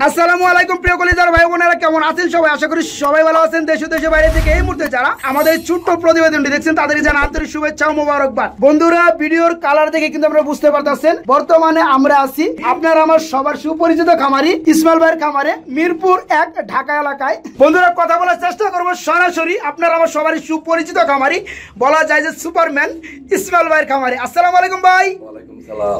আসসালামু আলাইকুম প্রিয় কলিজার ভাই বোনেরা, কেমন আছেন সবাই? আশা করি সবাই ভালো আছেন। দেশ ও দেশের বাইরে থেকে এই মুহূর্তে যারা আমাদের ছোট্ট প্রতিবেদনটি দেখছেন তাদেরকে জানাই আন্তরিক শুভেচ্ছা ও মোবারকবাদ। বন্ধুরা, ভিডিওর কালার দেখে কিন্তু আপনারা বুঝতে পারতেছেন বর্তমানে আমরা আছি আপনার আমার সবার সুপরিচিত খামারি ইসমাইল ভাইয়ের খামারে, মিরপুর 1 ঢাকা এলাকায়। বন্ধুরা, কথা বলার চেষ্টা করবো সরাসরি আপনার আমার সবারই সুপরিচিত খামারি, বলা যায় যে সুপারম্যান ইসমাইল ভাইয়ের খামারে। আসসালামু আলাইকুম ভাই।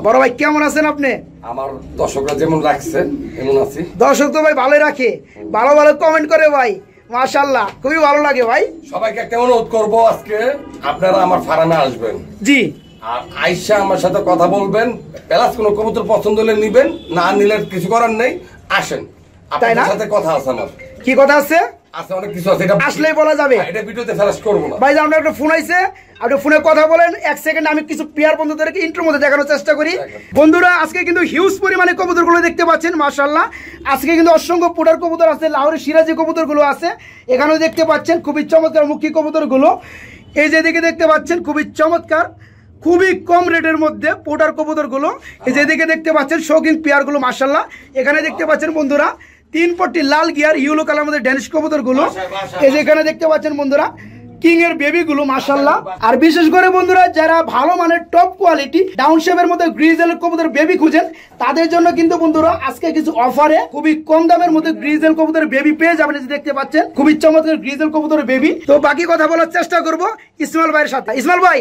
বড় ভাই কেমন আছেন আপনি? আমার দর্শকরা যেমন রাখছে এমন আছি। দর্শক তো ভাই ভালোই রাখে, ভালো ভালো কমেন্ট করে ভাই, মাশাআল্লাহ খুবই ভালো লাগে ভাই। সবাইকে একটা অনুরোধ করবো, আজকে আপনারা আমার ফার্মে আসবেন, জি, আর আইসা আমার সাথে কথা বলবেন। প্লাস কোনো কবুতর পছন্দ হলে নিবেন, না নিলে কিছু করার নেই, আসেন। আপনার সাথে কথা আছে আমার। কি কথা আছে? আছে অনেক কিছু আছে, এটা আসলেই বলা যাবে। এটা ভিডিওতে ফ্ল্যাশ করব না ভাই। আমরা একটা ফোন আইছে, আপনি ফোনে কথা বলেন, 1 সেকেন্ড আমি কিছু পেয়ার বন্ধুদেরকে ইন্ট্রোর মধ্যে দেখানোর চেষ্টা করি। বন্ধুরা, আজকে কিন্তু হিউজ পরিমাণে কবুতরগুলো দেখতে পাচ্ছেন, মাশাআল্লাহ। আজকে কিন্তু অসংখ্য পোটার কবুতর আছে, লাহোরের সিরাজি কবুতরগুলো আছে, এখানেও দেখতে পাচ্ছেন খুবই চমৎকার মুখী কবুতরগুলো। এই যে দিকে দেখতে পাচ্ছেন খুবই চমৎকার, খুবই কম রেটের মধ্যে পোটার কবুতরগুলো। এই যে দিকে দেখতে পাচ্ছেন শৌখিন পেয়ারগুলো, মাশাআল্লাহ। এখানে দেখতে পাচ্ছেন বন্ধুরা 3 পট্টি লাল গিয়ার ইয়েলো কালার মধ্যে ড্যানিশ কবুতরগুলো। এই যে এখানে দেখতে পাচ্ছেন বন্ধুরা কিং এর বেবিগুলো, মাশাআল্লাহ। আর বিশেষ করে বন্ধুরা যারা ভালো মানের টপ কোয়ালিটি ডাউন শেপের মধ্যে গ্রিজেল কবুতর বেবি খুঁজেন, তাদের জন্য কিন্তু বন্ধুরা আজকে কিছু অফারে খুবই কম দামের মধ্যে গ্রিজেল কবুতর বেবি পেয়ে যাবেন। এই যে দেখতে পাচ্ছেন খুবই চমৎকার গ্রিজেল কবুতর বেবি। তো বাকি কথা বলার চেষ্টা করব ইসমাইল ভাইয়ের সাথে। ইসমাইল ভাই,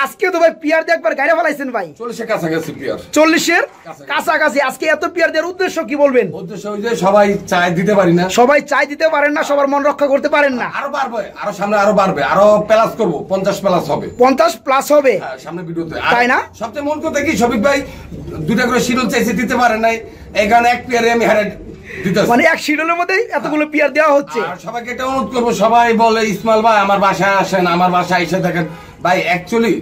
আজকে তো ভাই পিয়ার দিয়ে একবার গাড়ি ফেলাইছেন ভাই, 40-এর কাছাকাছি পিয়ার। 40-এর কাছাকাছি। আজকে এত পিয়ার দেওয়ার উদ্দেশ্য কি বলবেন? উদ্দেশ্য ওই যে সবাই চাই দিতে পারি না, সবাই চাই দিতে পারেন না, সবার মন রক্ষা করতে পারেন না। আরো বাড়বে, আরো সামনে আরো বাড়বে, আরো প্লাস করব, 50 প্লাস হবে, 50 প্লাস হবে সামনে ভিডিওতে, তাই না? সবচেয়ে মন কথা কি, শফিক ভাই 2টা করে শিডিউল চাইছে, দিতে পারে নাই, এই কারণে এক পেয়ারে আমি হারে দিতেছি। মানে এক শিডিউলের মধ্যে এতগুলো পিয়ার দেওয়া হচ্ছে। আর সবাইকে এটা অনুরোধ করবো, সবাই বলে ইসমাইল ভাই আমার বাসায় আসেন, আমার বাসায় এসে দেখেন। ভাই অ্যাকচুয়ালি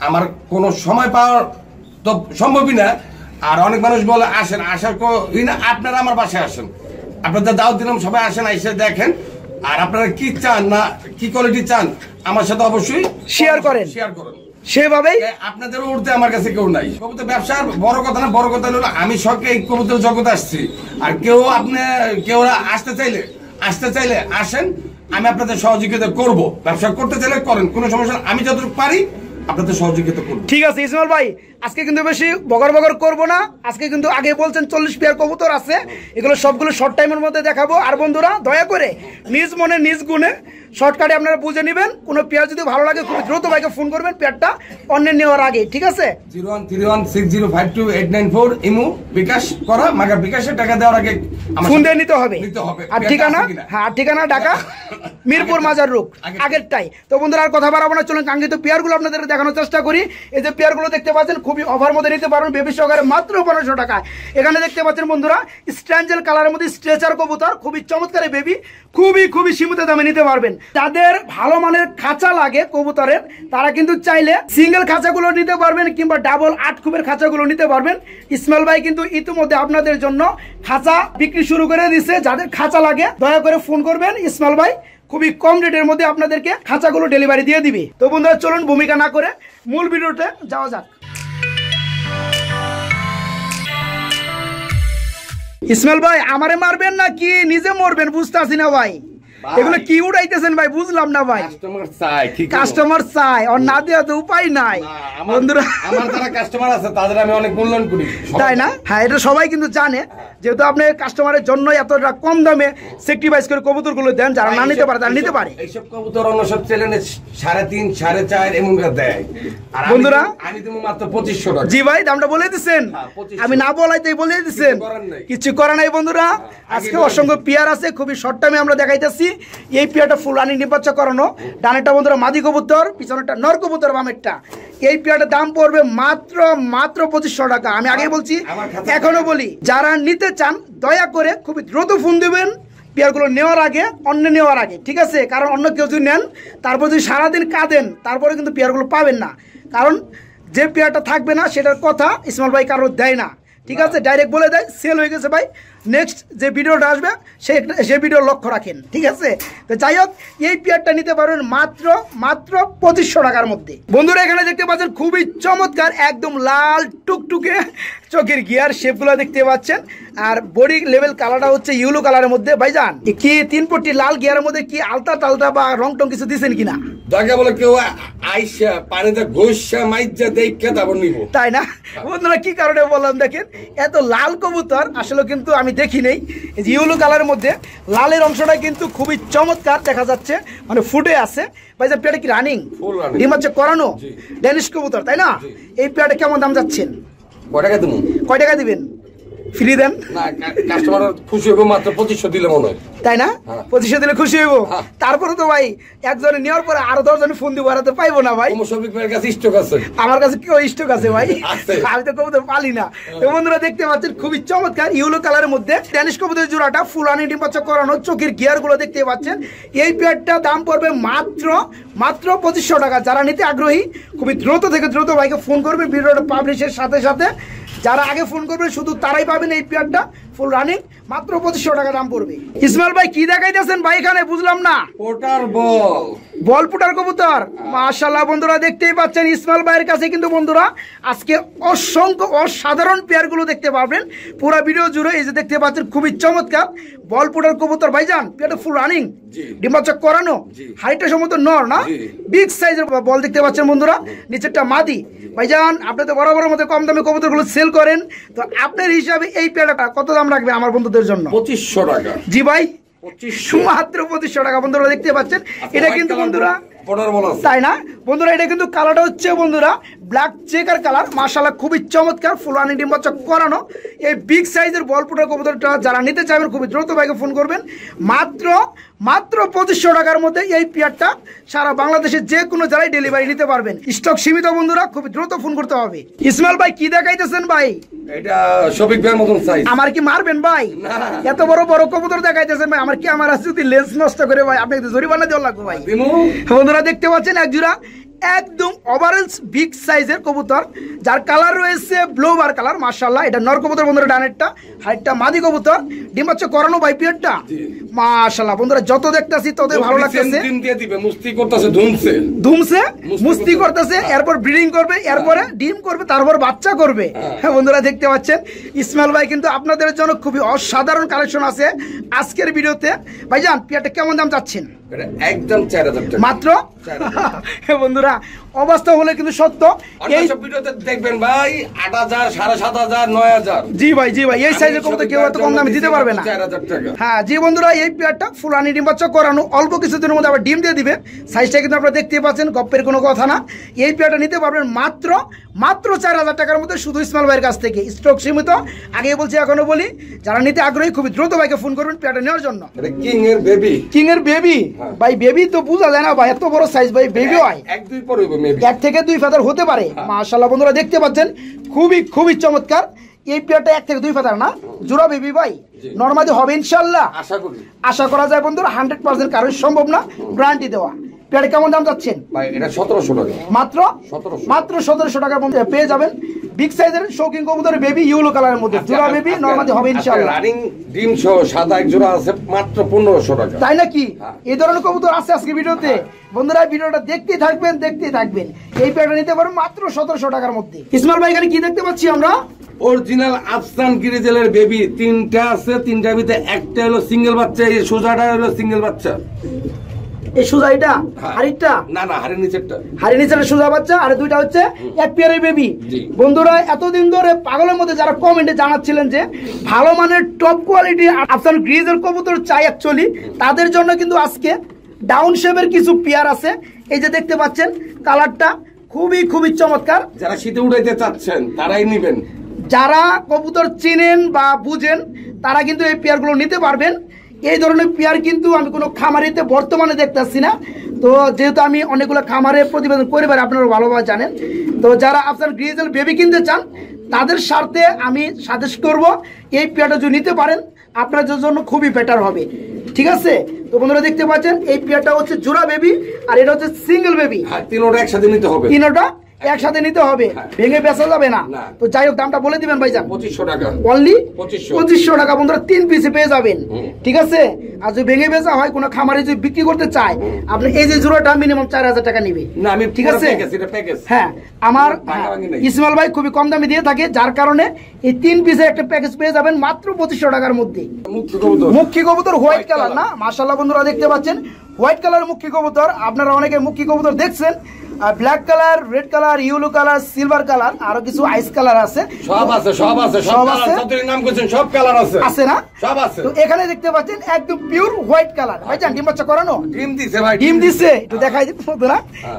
আমার কোনো সময় পাওয়ার তো সম্ভবই না। আর অনেক মানুষ বলে আসেন, আসার না, আপনারা আমার বাসায় আসেন, আপনাদের দাওয়াত দিলাম, সবাই আসেন, এসে দেখেন। আর আপনারা কি চান না কি কোয়ালিটি চান আমার সাথে অবশ্যই শেয়ার করেন। সেভাবেই আপনাদের উঠতে আমার কাছে কেউ নাই। কবুতর ব্যবসার বড় কথা না, বড় কথা হলো আমি শখে এই কবুতর জগতে আসছি। আর কেউ আসতে চাইলে আসেন, আমি আপনাদের সহযোগিতা করব। ব্যবসা করতে চাইলে করেন, কোনো সমস্যা না, আমি যতটুকু পারি আপনাদের সহযোগিতা করব। ঠিক আছে ইসমাইল ভাই, আজকে কিন্তু বেশি বগর করবো না। আজকে কিন্তু আগে বলছেন 40 পেয়ার কবুতর আছে, এগুলো সবগুলো শর্ট টাইমের মধ্যে দেখাবো। আর বন্ধুরা দয়া করে নিজ মনে নিজ গুণে শর্টকাটে আপনারা বুঝে নেবেন। কোনো পেয়ার যদি ভালো লাগে খুব দ্রুত ভাইকে ফোন করবেন, পেয়ারটা অন্যের নেওয়ার আগে, ঠিক আছে? 01316052 ইমু বিকাশ করা, মাগার বিকাশের টাকা দেওয়ার আগে ফোন দিয়ে নিতে হবে। আর ঠিকানা, হ্যাঁ ঠিকানা ঢাকা মিরপুর মাজার রোড আগেরটাই। তো বন্ধুরা আর কথা বাড়াবো না, চলুন কাঙ্ক্ষিত পেয়ারগুলো আপনাদের দেখানোর চেষ্টা করি। এই যে পেয়ারগুলো দেখতে পাচ্ছেন খুবই অফার মধ্যে নিতে পারবেন, বেবি সহকারে মাত্র 1500 টাকায়। এখানে দেখতে পাচ্ছেন বন্ধুরা স্ট্যাঞ্জেল কালারের মধ্যে স্ট্রেচার কবুতর, খুবই চমৎকার বেবি, খুবই সীমিত দামে নিতে পারবেন। যাদের ভালো মানের খাঁচা লাগে কবুতরের, তারা কিন্তু চাইলে সিঙ্গেল খাঁচাগুলো নিতে পারবেন, কিংবা ডাবল 8 খুবের খাঁচাগুলো নিতে পারবেন। ইসমাইল ভাই কিন্তু ইতিমধ্যে আপনাদের জন্য খাঁচা বিক্রি শুরু করে দিচ্ছে। যাদের খাঁচা লাগে দয়া করে ফোন করবেন, ইসমাইল ভাই খুবই কম রেটের মধ্যে আপনাদেরকে খাঁচাগুলো ডেলিভারি দিয়ে দিবে। তো বন্ধুরা চলুন ভূমিকা না করে মূল ভিডিওতে যাওয়া যাক। ইসমাইল ভাই আমারে মারবেন না কি নিজে মরবেন বুঝতেছি না ভাই, এগুলো কি উড়াইতেছেন ভাই, বুঝলাম না ভাই। কাস্টমার চাই, আর না দেওয়া তো উপায় নাই। বন্ধুরা আমার যারা কাস্টমার আছে তাদের আমি অনেক মূল্যায়ন করি, তাই না? হ্যাঁ, এটা সবাই কিন্তু জানে, যেহেতু আপনি কাস্টমারের জন্য এতটা কম দামে সেক্রিফাইস করে কবুতরগুলো দেন। যারা না নিতে পারে তারা নিতে পারে। এইসব কবুতর অন্য সব চ্যানেলে 3.5 4.5 এমন দেয়, আর বন্ধুরা আমি তুমি মাত্র 2500 টাকা। জি ভাই, দামটা বলে দিচ্ছেন, আমি না বলাইতেই বলে দিচ্ছেন, কিছু করা নাই। বন্ধুরা আজকে অসংখ্য পেয়ার আছে, খুবই শর্ট টাইমে আমরা দেখাইতেছি। এই পেয়ারটা ফুল রানিং নির্বাচন করানো, ডানেরটা বন্ধুরা মাদি কবুতর, পিছনেরটা নর কবুতর, বামেরটা। এই পেয়ারটার দাম পড়বে মাত্র 2500 টাকা। আমি আগেই বলছি, এখনো বলি, যারা নিতে চান দয়া করে খুবই দ্রুত ফোন দেবেন পেয়ারগুলো নেওয়ার আগে, অন্য নেওয়ার আগে, ঠিক আছে? কারণ অন্য কেউ যদি নেন, তারপর যদি সারাদিন কাঁদেন, তারপরে কিন্তু পেয়ারগুলো পাবেন না। কারণ যে পেয়ারটা থাকবে না সেটার কথা ইসমাইল ভাই কারো দেয় না। ঠিক আছে, ডাইরেক্ট বলে দেয় সেল হয়ে গেছে ভাই, নেক্সট যে ভিডিওটা আসবে সে ভিডিও লক্ষ্য রাখেন। ঠিক আছে, তো যাই হোক এই পেয়ারটা নিতে পারবেন মাত্র 2500 টাকার মধ্যে। বন্ধুরা এখানে দেখতে পাচ্ছেন খুবই চমৎকার একদম লাল টুকটুকে চোখের গিয়ার শেপগুলো দেখতে পাচ্ছেন, আর বডি লেভেল কালারটা হচ্ছে ইয়েলো কালারের মধ্যে। ভাইজান কি 3 পট্টি লাল গিয়ারের মধ্যে কি আলতা টালতা বা রং টং কিছু দিচ্ছেন কিনা? যাকে বলে কেউ আইসা পানিতে ঘষা মাইজা দেখে তারপর নিব, তাই না? বন্ধুরা কি কারণে বললাম দেখেন, এত লাল কবুতর আসলে কিন্তু আমি দেখি নেই। এই যে ইয়েলো কালারের মধ্যে লালের অংশটা কিন্তু খুবই চমৎকার দেখা যাচ্ছে, মানে ফুটে আছে। ভাই যে পেয়ারটা কি রানিং? ডিম হচ্ছে করানো ড্যানিশ কবুতর, তাই না? এই পেয়ারটা কেমন দাম যাচ্ছেন? কয় টাকা দিবেন? ফ্রি দেন না, কাস্টমার খুশি হবে মাত্র 2500 দিলে মনে হয়, তাই না? 2500 দিলে খুশি হইব। তারপরে তো ভাই একজনে নেওয়ার পরে আরো 10 জন ফোন দিব, আর তো পাইবো না ভাই। কাছে স্টক আছে, আমার কাছে কি স্টক আছে ভাই? আমি তো কবুতর পালি না। তো বন্ধুরা দেখতে পাচ্ছেন খুবই চমৎকার ইয়েলো কালারের মধ্যে ড্যানিশ কবুতরের জোড়াটা ফুলানি ডিম বাচ্চা করানো, চোখের গিয়ার গুলো দেখতে পাচ্ছেন। এই পেয়ারটা দাম পড়বে মাত্র 2500 টাকা। যারা নিতে আগ্রহী খুবই দ্রুত থেকে দ্রুত ভাইকে ফোন করবে, ভিডিওটা পাবলিশের সাথে সাথে। যারা আগে ফোন করবে শুধু তারাই পাবেন এই পেয়ারটা ফুল রানিং, মাত্র 2500 টাকা দাম পড়বে। ইসমাইল ভাই কি দেখাইতেছেন ভাই এখানে? বুঝলাম না। পোটার বল, বল পুটার কবুতর, মাশাআল্লাহ। বন্ধুরা দেখতেই পাচ্ছেন ইসমাইল ভাইয়ের কাছে কিন্তু বন্ধুরা আজকে অসংখ্য অসাধারণ পেয়ারগুলো দেখতে পাবেন পুরো ভিডিও জুড়ে। এই যে দেখতে পাচ্ছেন খুবই চমৎকার বল পুটার কবুতর। ভাইজান পেয়ারটা ফুল রানিং, ডিম বাচ্চা করানো, হাইটটা সম্ভবত নর না, বিগ সাইজের বল দেখতে পাচ্ছেন বন্ধুরা, নিচেরটা মাদি। ভাইজান আপনি তো বরাবরের মধ্যে কম দামে কবুতরগুলো সেল করেন, তো আপনার হিসাবে এই পেয়ারটা কত দাম রাখবে আমার বন্ধুদের জন্য? 2500 টাকা। জি ভাই, মাত্র 2500 টাকা। বন্ধুরা দেখতে পাচ্ছেন এটা কিন্তু বন্ধুরা, তাই না বন্ধুরা? এটা কিন্তু কালারটা হচ্ছে বন্ধুরা ব্ল্যাক চেকার কালার, মাশাআল্লাহ খুবই চমৎকার ফুলানি ডিম বাচ্চা করানো। এই বিগ সাইজের বল পুটার কবুতরটা যারা নিতে চাইবেন খুবই দ্রুত ভাইকে ফোন করবেন। মাত্র 2500 টাকার মধ্যে এই পেয়ারটা সারা বাংলাদেশে যে কোনো জায়গায় ডেলিভারি নিতে পারবেন। স্টক সীমিত বন্ধুরা, খুবই দ্রুত ফোন করতে হবে। ইসমাইল ভাই কি দেখাইতেছেন ভাই? এটা শফিক ভাইয়ের মতন সাইজ। আমার কি মারবেন ভাই? এত বড় বড় কবুতর দেখাইতেছেন ভাই, আমার কি আমার যদি লেন্স নষ্ট করে ভাই আপনাকে জরিমানা দেওয়া লাগবে ভাই। বন্ধুরা দেখতে পাচ্ছেন এক জোড়া একদম ওভারঅল বিগ সাইজের কবুতর, যার কালার রয়েছে ব্লুবার কালার। মাশাআল্লাহ এটা নর কবুতর বন্ধুরা, ডানেরটা হাইটটা মাদি কবুতর, ডিম বাচ্চা করানো ভাই পিয়ারটা। মাশাআল্লাহ বন্ধুরা যত দেখতাছি তত ভালো লাগতেছে। ডিম দিয়ে দিবে, মুস্তি করতেছে, ধুমছে মুস্তি করতেছে, এরপর ব্রিডিং করবে, এরপরে ডিম করবে, তারপর বাচ্চা করবে। হ্যাঁ বন্ধুরা দেখতে পাচ্ছেন ইসমাইল ভাই কিন্তু আপনাদের জন্য খুবই অসাধারণ কালেকশন আছে আজকের ভিডিওতে। ভাইজান পিয়ারটা কেমন দাম চাচ্ছেন? একদম 4000 টাকা মাত্র। বন্ধুরা অবস্থা হলে কিন্তু সত্য, এই সব ভিডিওতে দেখবেন ভাই 8000, 7500, 9000। জি ভাই, জি ভাই, এই সাইজের কবুতর কেউ এত কম দামে দিতে পারবে না। 4000 টাকা। হ্যাঁ জি বন্ধুরা, এই পেয়ারটা ফুলানি ডিম বাচ্চা করানো, অল্প কিছুদিনের মধ্যে আবার ডিম দিয়ে দিবে। সাইজটা কিন্তু আপনারা দেখতে পাচ্ছেন, গপ্পের কোনো কথা না। এই পেয়ারটা নিতে পারবেন মাত্র 4000 টাকার মধ্যে শুধু ইসমাইল ভাইয়ের কাছ থেকে। স্টক সীমিত, আগে বলছি এখনো বলি, যারা নিতে আগ্রহী খুবই দ্রুত ভাইকে ফোন করবেন পেয়ারটা নেওয়ার জন্য। এটা কিং এর বেবি, কিং এর বেবি ভাই, বেবি তো বোঝা যায় না ভাই, এত বড় সাইজ ভাই, বেবি হয় 1-2 পরে হবে মেবি, 1 থেকে 2 ফেদার হতে পারে। মাশাআল্লাহ বন্ধুরা দেখতে পাচ্ছেন খুবই চমৎকার এই পেয়ারটা। 1 থেকে 2 ফেদার না, জোড়া বেবি ভাই, নরমালি হবে ইনশাআল্লাহ, আশা করা যায় বন্ধুরা। 100% কারণ সম্ভব না, গ্যারান্টি দেওয়া। পেয়ারটা কেমন দাম যাচ্ছেন ভাই? এটা 1700 টাকা। মাত্র 1700 টাকার মধ্যে পেয়ে যাবেন বিগ সাইজের শৌকিং কবুতরের বেবি ইয়েলো কালারের মধ্যে, জোড়া বেবি নরমালি হবে ইনশাআল্লাহ। রানিং ডিম সহ সাদা এক জোড়া আছে মাত্র 1500 টাকা। তাই নাকি? এই ধরনের কবুতর আছে আজকে ভিডিওতে। বন্ধুরা ভিডিওটা দেখতেই থাকবেন। এই পেয়ারটা নিতে পারেন মাত্র 1700 টাকার মধ্যে। ইসমাইল ভাই এখানে কি দেখতে পাচ্ছি আমরা? অরিজিনাল আফসান গ্রিজেলের বেবি তিনটা আছে, তিনটার ভিতরে একটা হলো সিঙ্গেল বাচ্চা, এই সোজাটা হলো সিঙ্গেল বাচ্চা। এই সোজা এটা হাড়িটা না হাড়ির নিচেরটা, হাড়ির নিচের সোজা বাচ্চা, আর দুইটা হচ্ছে এক পেয়ারের বেবি। বন্ধুরা এতদিন ধরে পাগলের মধ্যে যারা কমেন্টে জানাচ্ছিলেন যে ভালো মানের টপ কোয়ালিটি আফসান গ্রিজেল কবুতর চাই অ্যাকচুয়ালি, তাদের জন্য কিন্তু আজকে ডাউন শেপের কিছু পেয়ার আছে। এই যে দেখতে পাচ্ছেন কালারটা খুবই চমৎকার। যারা শীতে উড়াইতে চাচ্ছেন তারাই নেবেন, যারা কবুতর চিনেন বা বুঝেন তারা কিন্তু এই পেয়ারগুলো নিতে পারবেন। এই ধরনের পেয়ার কিন্তু আমি কোনো খামারিতে বর্তমানে দেখতেছি না, তো যেহেতু আমি অনেকগুলো খামারে প্রতিবেদন করে পারি, আপনারা ভালোভাবে জানেন। তো যারা আপনার গ্রিজেল বেবি কিনতে চান তাদের স্বার্থে আমি সাজেস্ট করব এই পেয়ারটা যদি নিতে পারেন আপনাদের জন্য খুবই বেটার হবে। ঠিক আছে, তো বন্ধুরা দেখতে পাচ্ছেন এই পেয়ারটা হচ্ছে জোড়া বেবি, আর এটা হচ্ছে সিঙ্গেল বেবি। তিনোটা একসাথে নিতে হবে, তিনোটা একসাথে নিতে হবে, ভেঙে বেচা যাবে না। তো যাই হোক দামটা বলে দিবেন ভাইজান। 2500 টাকা অনলি 2500 টাকা বন্ধুরা 3 পিসে পেয়ে যাবেন, ঠিক আছে। আর যদি ভেঙে বেচা হয় কোনো খামারে যদি বিক্রি করতে চায় আপনি এই যে জোড়াটা মিনিমাম 4000 টাকা নিবে, না আমি ঠিক আছে। প্যাকেজ হ্যাঁ আমার ইসমাইল ভাই খুবই কম দামে দিয়ে থাকে, যার কারণে এই 3 পিসে একটা প্যাকেজ পেয়ে যাবেন মাত্র 2500 টাকার মধ্যে। মুখী কবুতর হোয়াইট কালার না, মাশাআল্লাহ বন্ধুরা দেখতে পাচ্ছেন হোয়াইট কালার মুখী কবুতর। আপনারা অনেকে মুখী কবুতর দেখছেন, black colour, red colour, yellow colour, silver colour, আরো কিছু আইস কালার আছে, সব আছে যতই নাম করছেন সব কালার আছে, আছে না সব আছে। তো এখানে দেখতে পাচ্ছেন একদম পিওর হোয়াইট কালার। ভাইজান ডিম বাচ্চা করানো? ডিম দিছে ভাই, ডিম দিছে, একটু দেখাই দিন বন্ধুরা।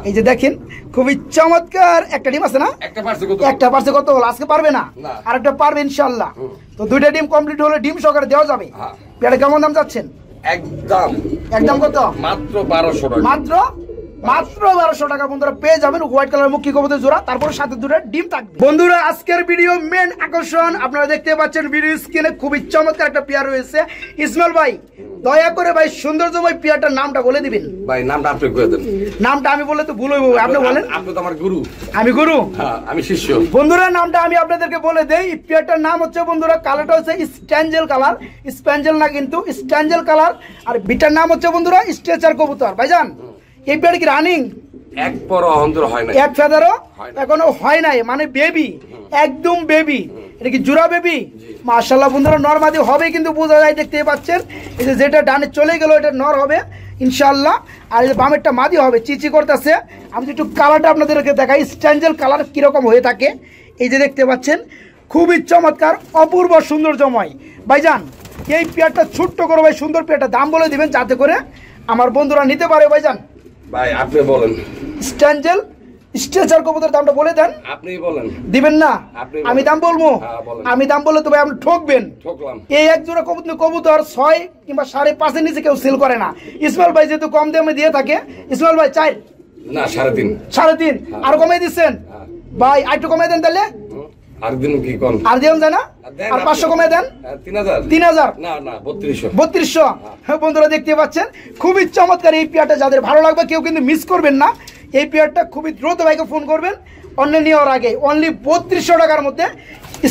এই যে দেখেন খুবই চমৎকার একটা ডিম আছে না, একটা পারছে কত হলো আজকে পারবে না, আর একটা পারবে ইনশাআল্লাহ। তো দুইটা ডিম কমপ্লিট হলে ডিম সহকারে দেওয়া যাবে। পেয়ারে কেমন দাম চাচ্ছেন? একদম কত? মাত্র 1200 টাকা, মাত্র 1200 টাকা বন্ধুরা পেয়ে যাবেন হোয়াইট কালার মুখী কবুতর জোড়া, তারপর সাথে দুটো ডিম থাকবে। বন্ধুরা আজকের ভিডিও মেন আকর্ষণ আপনারা দেখতে পাচ্ছেন ভিডিও স্ক্রিনে খুবই চমৎকার একটা পেয়ার রয়েছে। ইসমাইল ভাই দয়া করে ভাই সৌন্দর্যময় পেয়ারটার নামটা বলে দিবেন ভাই। নামটা আপনি কয়ে দেন। নামটা আমি বললে তো ভুল হইব, আপনি বলেন। আপনি তো আমার গুরু। আমি গুরু? হ্যাঁ আমি শিষ্য। বন্ধুরা নামটা আমি আপনাদেরকে বলে দেই, এই পেয়ারটার নাম হচ্ছে বন্ধুরা, কালারটা হচ্ছে স্ট্যাঞ্জেল কালার, স্প্যাঞ্জেল না কিন্তু স্ট্যাঞ্জেল কালার, আর বিটার নাম হচ্ছে বন্ধুরা স্ট্রেচার কবুতর। ভাইজান এই পেয়ার কি রানিং? এক পরও অন্তর হয় না, এক ফেদারও এখনো হয় নাই, মানে বেবি, একদম বেবি। এটা কি জোড়া বেবি? মাশাআল্লাহ বন্ধুরা নরমাদি হবে কিন্তু বোঝা যায়, দেখতে পাচ্ছেন এই যে যেটা ডানে চলে গেল এটা নর হবে ইনশাআল্লাহ, আর এই যে বামেরটা মাদি হবে, চিচি করতেছে। আমি একটু কালারটা আপনাদেরকে দেখাই, স্ট্যাঞ্জেল কালার কিরকম হয়ে থাকে। এই যে দেখতে পাচ্ছেন খুবই চমৎকার অপূর্ব সৌন্দর্যময়। ভাইজান এই পেয়ারটা ছোট্ট করে ভাই সুন্দর পেয়ারটা দাম বলে দিবেন যাতে করে আমার বন্ধুরা নিতে পারে। ভাইজান ভাই আপনি বলেন। স্ট্যাঞ্জেল স্ট্রেচার কবুতর দামটা বলে দেন। আপনি বলেন। দিবেন না? আমি দাম বলবো? আমি দাম বললে তো ভাই আপনি ঠকবেন। এই এক জোড়া কবুতর 6 কিংবা 5.5 নিচে কেউ সেল করে না। ইসমাইল ভাই যেহেতু কম দামে দিয়ে থাকে, ইসমাইল ভাই 4 না 3.5 3.5 আর কমাই দিচ্ছেন ভাই, আর একটু কমাই দেন তাহলে। আর দিন কি কোন আর দিন যায় না, আর 500 কমাই দেন। 3000 না না 3200 3200। হ্যাঁ বন্ধুরা দেখতে পাচ্ছেন খুবই চমৎকার এই পেয়ারটা, যাদের ভালো লাগবে কেউ কিন্তু মিস করবেন না। এই পেয়ারটা খুবই দ্রুত ভাইকে ফোন করবেন অন্য নেওয়ার আগে। অনলি 3200 টাকার মধ্যে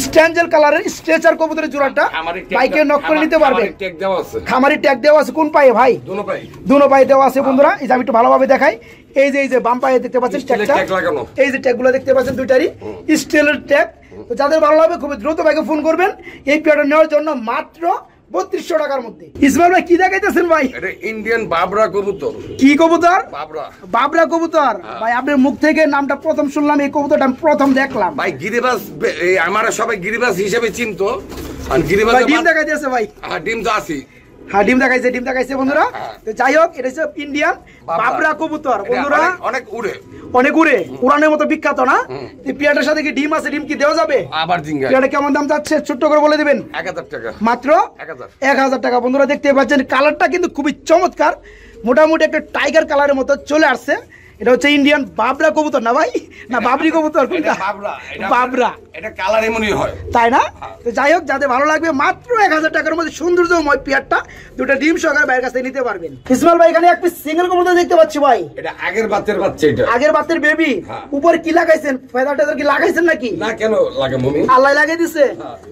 স্ট্যাঞ্জেল কালারের স্ট্রেচার কবুতরের জোড়াটা বাইকে নক করে নিতে পারবেন। খামারি ট্যাগ দেওয়া আছে কোন পায়ে ভাই? দুনো পায়ে দেওয়া আছে বন্ধুরা। এই যে আমি একটু ভালোভাবে দেখাই, এই যে বাম পায়ে দেখতে পাচ্ছেন ট্যাগটা, এই যে ট্যাগগুলো দেখতে পাচ্ছেন দুইটারই স্টিলের ট্যাগ। তো যাদের ভালো লাগবে খুবই দ্রুত ভাইকে ফোন করবেন এই পেয়ারটা নেওয়ার জন্য মাত্র 3200 টাকার মধ্যে। ইসমাইল ভাই কি দেখাইতেছেন ভাই? এটা ইন্ডিয়ান বাবরা কবুতর। কি কবুতর? বাবরা কবুতর। ভাই আপনার মুখ থেকে নামটা প্রথম শুনলাম, এই কবুতরটা আমি প্রথম দেখলাম। ভাই গিরিবাজ, আমরা সবাই গিরিবাজ হিসেবে চিনতো। আর গিরিবাজ ডিম দেখাইতেছে ভাই। হ্যাঁ ডিম তো আছে। হ্যাঁ ডিম দেখাইছে বন্ধুরা। তো যাই হোক এটা হচ্ছে ইন্ডিয়ান বাবরা কবুতর বন্ধুরা, অনেক উড়ে উড়ানের মতো বিখ্যাত না। এই পেয়ারটার সাথে কি ডিম আছে? ডিম কি দেওয়া যাবে? আবার জিঙ্গা। পেয়ারটা কেমন দাম যাচ্ছে ছোট্ট করে বলে দিবেন। 1000 টাকা, মাত্র 1000 টাকা। বন্ধুরা দেখতে পাচ্ছেন কালারটা কিন্তু খুবই চমৎকার, মোটামুটি একটা টাইগার কালারের মতো চলে আসছে। এটা হচ্ছে ইন্ডিয়ান বাবরা কবুতর না ভাই? না বাবরি কবুতর? বাবরা। এটা কালার এমনই হয় তাই না? তো যাই হোক যাদের ভালো লাগবে মাত্র 1000 টাকার মধ্যে সৌন্দর্যময় পেয়ারটা দুটো ডিম সহকারে বাইরের কাছ থেকে নিতে পারবেন। ইসমাইল ভাই এখানে এক পিস সিঙ্গেল কবুতর দেখতে পাচ্ছি ভাই। এটা আগের বাচ্চার বাচ্চা, এটা আগের বাচ্চার বেবি। উপরে কি লাগাইছেন? ফেদার টেদার কি লাগাইছেন নাকি? না কেন লাগে মমি, আল্লাহ লাগিয়ে দিছে।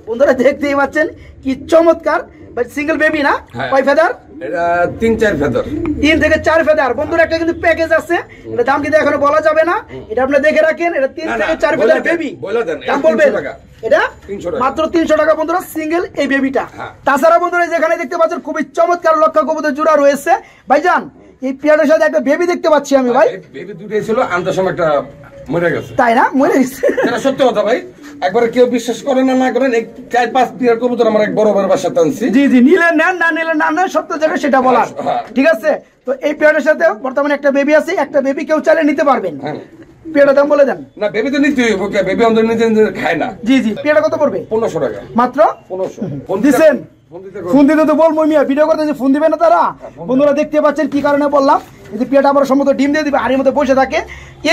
বন্ধুরা দেখতেই পাচ্ছেন কি চমৎকার ভাই, সিঙ্গেল বেবি না? কয় ফেদার? এটা 3-4 ফেদার, 3 থেকে 4 ফেদার। বন্ধুরা একটা কিন্তু প্যাকেজ আছে, এটা দাম কিন্তু এখনো বলা যাবে না, এটা আপনি দেখে রাখেন। এটা 3 থেকে 4 ফেদার বেবি, দাম বলবেন এটা মাত্র 300 টাকা বন্ধুরা সিঙ্গেল এই বেবিটা। তাছাড়া বন্ধুরা যেখানে দেখতে পাচ্ছেন খুবই চমৎকার লক্ষা কবুতর জোড়া রয়েছে। ভাইজান এই পেয়ারের সাথে একটা বেবি দেখতে পাচ্ছি আমি ভাই। বেবি দুটোই ছিল, আনতে সময় একটা মরে গেছে। তাই না? মরে গেছে, এটা সত্যি কথা ভাই। একবারে কেউ বিশ্বাস করে না না করেন, 4-5 পেয়ার কবুতর আমার এক বড় বড় বাসাতে আনছি। জি জি, নিলে নেন, না নিলে না নেন, সত্য যেটা সেটা বলার। ঠিক আছে, তো এই পেয়ারের সাথে বর্তমানে একটা বেবি আছে, একটা বেবি কেউ চাইলে নিতে পারবেন। পেয়ারের দাম বলে দেন। না বেবি তো নিতে হবে, বেবি আমাদের নিজে খায় না। জি জি, পেয়ারটা কত পড়বে? 1500 টাকা মাত্র। 1500 দিছেন? ফোন দিতে তো বলবো মিয়া, ভিডিও করতে ফোন দিবে না তারা। বন্ধুরা দেখতে পাচ্ছেন কি কারণে বললাম, এই পেয়ারটা আবার সম্ভবত ডিম দিয়ে দিবে, হাড়ির মধ্যে বসে থাকে।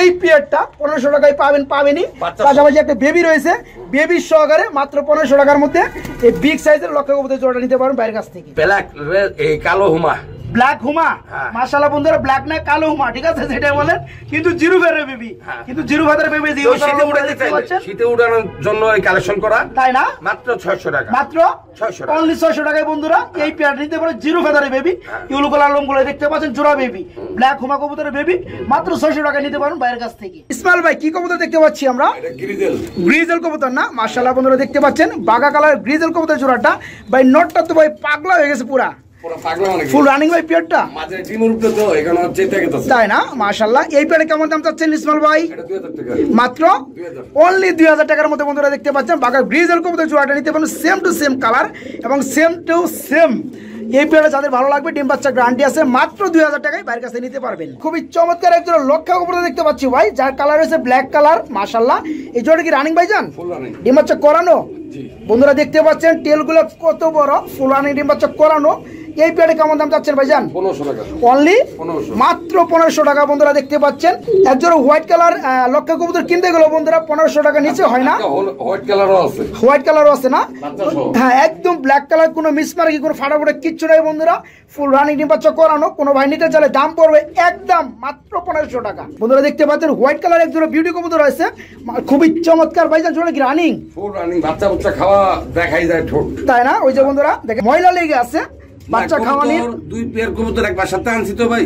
এই পেয়ারটা 1500 টাকায় পাবেনই। পাশাপাশি একটা বেবি রয়েছে, বেবি সহকারে মাত্র 1500 টাকার মধ্যে এই বিগ সাইজের লক্ষা কবুতর জোড়াটা নিতে পারেন বাইরের কাছ থেকে। ব্ল্যাক এই কালো হুমা, ব্ল্যাক হুমা হ্যাঁ। মাশাআল্লাহ বন্ধুরা, ব্ল্যাক না কালো হুমা, ঠিক আছে সেটা বলেন, কিন্তু জিরো ফেদার বেবি, কিন্তু জিরো ফেদার বেবি তো শীতে উড়াতে চাইলে, শীতে উড়ানোর জন্য এই কালেকশন করা, তাই না? মাত্র 600 টাকা, মাত্র 600 টাকা, অনলি 600 টাকায় বন্ধুরা এই পেয়ার নিতে পারে। Zero feather baby, yellow colour লোমগুলো দেখতে পাচ্ছেন, জোড়া বেবি, ব্ল্যাক হুমা কবুতরের বেবি, মাত্র 600 টাকায় নিতে পারেন ভাইয়ের কাছ থেকে। ইসমাইল ভাই কি কবুতর দেখতে পাচ্ছি আমরা? এটা গ্রিজেল, গ্রিজেল কবুতর না, মাশাআল্লাহ বন্ধুরা দেখতে পাচ্ছেন বাগা কালার গ্রিজেল কবুতর জোড়াটা। ভাই নটটা তো ভাই পাগলা হয়ে গেছে পুরা, পুরো পাগলা মানে ফুল রানিং ভাই পেয়ারটা, মাঝে ডিম উঠতে তো এখানে হচ্ছে থেকে তো, তাই না? মাশাআল্লাহ এই পেয়ারে কেমন দাম চাচ্ছেন ইসমাইল ভাই? এটা 2000 টাকা, মাত্র অনলি 2000 টাকার মধ্যে বন্ধুরা দেখতে পাচ্ছেন বাগা গ্রিজেল কবুতর জোড়াটা নিতে পারেন, সেম টু সেম কালার এবং সেম টু সেম। এই পেয়ারে যাদের ভালো লাগবে ডিম বাচ্চা গ্যারান্টি আছে, মাত্র 2000 টাকায় বাইরের কাছে নিতে পারবেন। খুবই চমৎকার একজন লক্ষা কবুতর দেখতে পাচ্ছি ভাই, যার কালার হচ্ছে ব্ল্যাক কালার। মাশাআল্লাহ এই জোড়া কি রানিং ভাই জান? ফুল রানিং, ডিম বাচ্চা করানো বন্ধুরা দেখতে পাচ্ছেন, টেলগুলো কত বড়, ফুল রানিং ডিম বাচ্চা করানো। এই পেয়ারে কেমন দাম চাচ্ছেন ভাইজান? 1500 টাকা, অনলি 1500, মাত্র 1500 টাকা বন্ধুরা দেখতে পাচ্ছেন। একজন হোয়াইট কালার লক্ষা কবুতর কিনতে গেল বন্ধুরা 1500 টাকা নিচে হয় না। হোয়াইট কালারও আছে, হোয়াইট কালারও আছে না? বাচ্চা সহ। হ্যাঁ একদম ব্ল্যাক কালার, কোনো মিসমার্কি কোনো ফাটাফাটা কিচ্ছু নাই বন্ধুরা, ফুল রানিং ডিম বাচ্চা করানো। কোনো ভাই নিতে চাইলে দাম পড়বে একদম মাত্র 1500 টাকা। বন্ধুরা দেখতে পাচ্ছেন হোয়াইট কালার একজন বিউটি কবুতর রয়েছে, খুবই চমৎকার ভাইজান, জোড়া কি রানিং? ফুল রানিং, বাচ্চা বাচ্চা খাওয়া দেখাই যায় ঠোঁট, তাই না? ওই যে বন্ধুরা দেখেন ময়লা লেগে আছে বাচ্চা খাওয়ানির। দুই পেয়ার কবুতর একবার সাথে আনছি তো ভাই,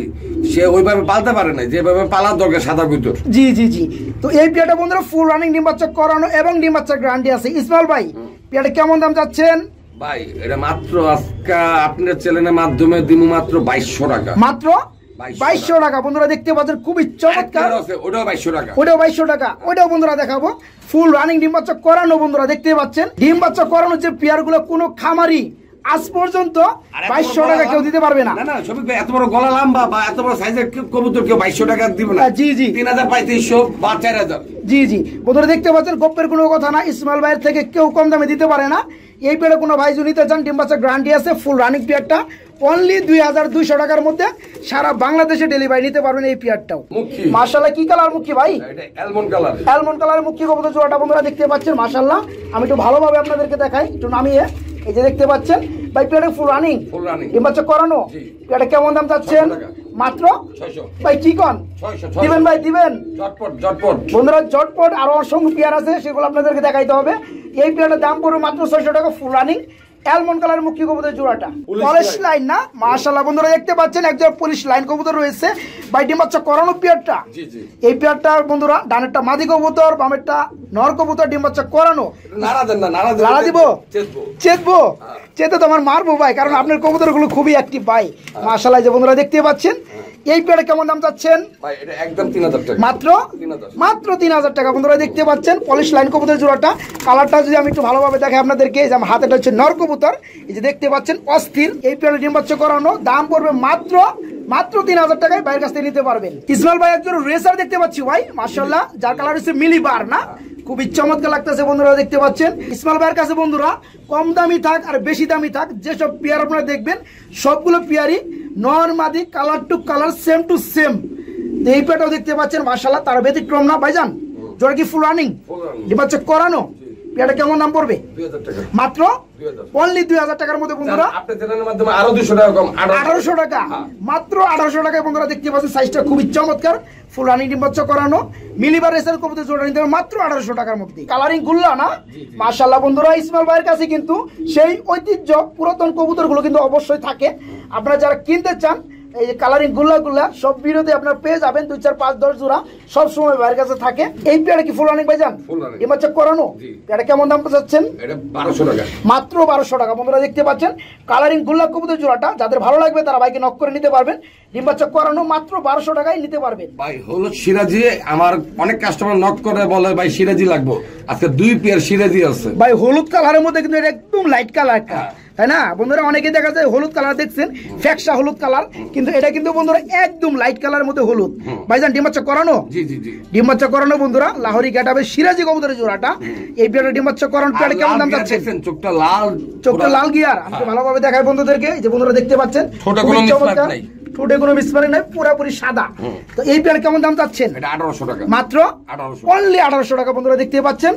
সে ওইভাবে পালতে পারে না যেভাবে পালার দরকার সাদা কবুতর। জি জি জি, তো এই পেয়ারটা বন্ধুরা ফুল রানিং ডিম বাচ্চা করানো এবং ডিম বাচ্চার গ্যারান্টি আছে। ইসমাইল ভাই পেয়ারটা কেমন দাম চাচ্ছেন? ভাই এটা মাত্র আজকে আপনার চ্যানেলের মাধ্যমে দিমু মাত্র 2200 টাকা, মাত্র 2200 টাকা বন্ধুরা দেখতে পাচ্ছেন, খুবই চমৎকার। ওটাও 2200 টাকা, ওটাও 2200 টাকা, ওটাও বন্ধুরা দেখাবো ফুল রানিং ডিম বাচ্চা করানো। বন্ধুরা দেখতে পাচ্ছেন ডিম বাচ্চা করানো যে পেয়ার গুলো কোনো খামারি আজ পর্যন্ত 2200 টাকা কেউ দিতে পারবে না। না না সবই এত বড় গলা লম্বা বা এত বড় সাইজের কবুতর কেউ 2200 টাকা দিবে না। জি জি, 3500 বা 4000। জি জি বন্ধুরা দেখতে পাচ্ছেন, গপ্পের কোনো কথা না, ইসমাইল ভাইয়ের থেকে কেউ কম দামে দিতে পারে না। এই পেয়ারে কোনো ভাই যদি নিতে চান ডিম বাচ্চা গ্যারান্টি আছে, ফুল রানিং পেয়ারটা অনলি 2200 টাকার মধ্যে সারা বাংলাদেশে ডেলিভারি নিতে পারবেন এই পেয়ারটাও। মাশাআল্লাহ কি কালার মুখী ভাই? এটা অ্যালমন্ড কালার, অ্যালমন্ড কালার মুখী কবুতর জোড়াটা বন্ধুরা দেখতে পাচ্ছেন। মাশাআল্লাহ আমি একটু ভালোভাবে আপনাদেরকে দেখাই, একটু নামিয়ে, এই যে দেখতে পাচ্ছেন ভাই পেয়ারটা ফুল রানিং, ফুল রানিং ডিম বাচ্চা করানো। পেয়ারটা কেমন দাম চাচ্ছেন? মাত্র 600 ভাই কি কন 600 দিবেন ভাই? দিবেন ঝটপট ঝটপট বন্ধুরা, ঝটপট। আরো অসংখ্য পেয়ার আছে, সেগুলো আপনাদেরকে দেখাইতে হবে। এই পেয়ারটার দাম পড়বে মাত্র 600 টাকা, ফুল রানিং অ্যালমন্ড কালার মুখী কবুতর জোড়াটা, পলিশ লাইন না? মাশাআল্লাহ বন্ধুরা দেখতে পাচ্ছেন একজন পলিশ লাইন কবুতর রয়েছে ভাই, ডিম বাচ্চা করানো পেয়ারটা। এই পেয়ারটা বন্ধুরা ডানেরটা মাদি কবুতর, বামেরটা নর কবুতর, ডিম বাচ্চা করানো। নাড়া দেন না, নাড়া দিব, চেতবো, চেতে তো আমার মারবো ভাই, কারণ আপনার কবুতর গুলো খুবই অ্যাক্টিভ ভাই। মাশাআল্লাহ যে বন্ধুরা দেখতে পাচ্ছেন। এই পেয়ারে কেমন দাম চাচ্ছেন? ভাই এটা একদম 3000 টাকা, মাত্র 3000 টাকা বন্ধুরা দেখতে পাচ্ছেন পলিশ লাইন কবুতর জোড়াটা। কালারটা যদি আমি একটু ভালোভাবে দেখাই আপনাদেরকে, এই যে আমার হাতেটা হচ্ছে নর কবুতর, এই যে দেখতে পাচ্ছেন অস্থির। এই পেয়ারে ডিম বাচ্চা করানো, দাম পড়বে মাত্র 3000 টাকায় বাইরের কাছ থেকে নিতে পারবেন। ইসমাইল ভাই একজন রেসার দেখতে পাচ্ছি ভাই, মাশাআল্লাহ, যার কালার হচ্ছে মিলিবার না, খুবই চমৎকার লাগতেছে বন্ধুরা দেখতে পাচ্ছেন। ইসমাইল ভাইয়ের কাছে বন্ধুরা কম দামি থাক আর বেশি দামি থাক, যেসব পেয়ার আপনারা দেখবেন সবগুলো পেয়ারই নর মাদি colour to colour, same to same. এই পেয়ারটাও দেখতে পাচ্ছেন মাশাআল্লাহ, তার ব্যতিক্রম না ভাইজান। জোড়া কি ফুল রানিং, ডিম বাচ্চা করানো। পেয়ারটা কেমন দাম পড়বে? 2000 টাকা, মাত্র অনলি 2000 টাকার মধ্যে বন্ধুরা। আপনাদের চ্যানেলের মাধ্যমে আরো 200 টাকা কম, 1800 টাকা, মাত্র 1800 টাকায় বন্ধুরা দেখতে পাচ্ছেন। সাইজটা খুবই চমৎকার, ফুল রানিং ডিম বাচ্চা করানো মিলিবার রেসার কবুতর জোড়া নিতে হবে মাত্র 1800 টাকার মধ্যে। কালারিং গুল্লা না? মাশাআল্লাহ বন্ধুরা, ইসমাইল ভাইয়ের কাছে কিন্তু সেই ঐতিহ্য পুরাতন কবুতর গুলো কিন্তু অবশ্যই থাকে। আপনারা যারা কিনতে চান এই কালারিং গুল্লা সব ভিডিওতে আপনারা পেয়ে যাবেন, 2 4 5 10 জোড়া সব সময় ভাইয়ের কাছে থাকে। এই পেয়ারে কি ফুল রানিং ভাইজান? ডিম বাচ্চা করানো। পেয়ারে কেমন দাম চাচ্ছেন? এটা 1200 টাকা, মাত্র 1200 টাকা বন্ধুরা দেখতে পাচ্ছেন। কালারিং গুল্লা কবুতর জোড়াটা যাদের ভালো লাগবে তারা ভাইকে নক করে নিতে পারবেন, ডিম বাচ্চা করানো মাত্র 1200 টাকায় নিতে পারবেন। ভাই হলো সিরাজি, আমার অনেক কাস্টমার নক করে বলে ভাই সিরাজি লাগবে, আজকে 2 পেয়ার সিরাজি আছে ভাই। হলুদ কালারের মধ্যে কিন্তু এটা একদম লাইট কালার, তাই না বন্ধুরা? অনেকে দেখা যায় হলুদ কালার দেখছেন, ফ্যাকসা হলুদ কালার, কিন্তু এটা কিন্তু বন্ধুরা একদম লাইট কালারের মধ্যে হলুদ। ভাইজান ডিম বাচ্চা করানো? জি জি জি, ডিম বাচ্চা করানো বন্ধুরা, লাহোরি ক্যাটাবে সিরাজি কবুতরের জোড়াটা। এই পেয়ারটা ডিম বাচ্চা করানো, পেয়ারটা কেমন দাম যাচ্ছে? চোখটা লাল, চোখটা লাল গিয়ার। আমি ভালোভাবে দেখাই বন্ধুদেরকে, এই যে বন্ধুরা দেখতে পাচ্ছেন ছোট কোনো মিসমার্ক নাই, ঠোঁটে কোনো মিসমার্কিং নাই, পুরোপুরি সাদা। তো এই পেয়ার কেমন দাম চাচ্ছেন? এটা 1800 টাকা মাত্র 1800 অনলি 1800 টাকা। বন্ধুরা দেখতে পাচ্ছেন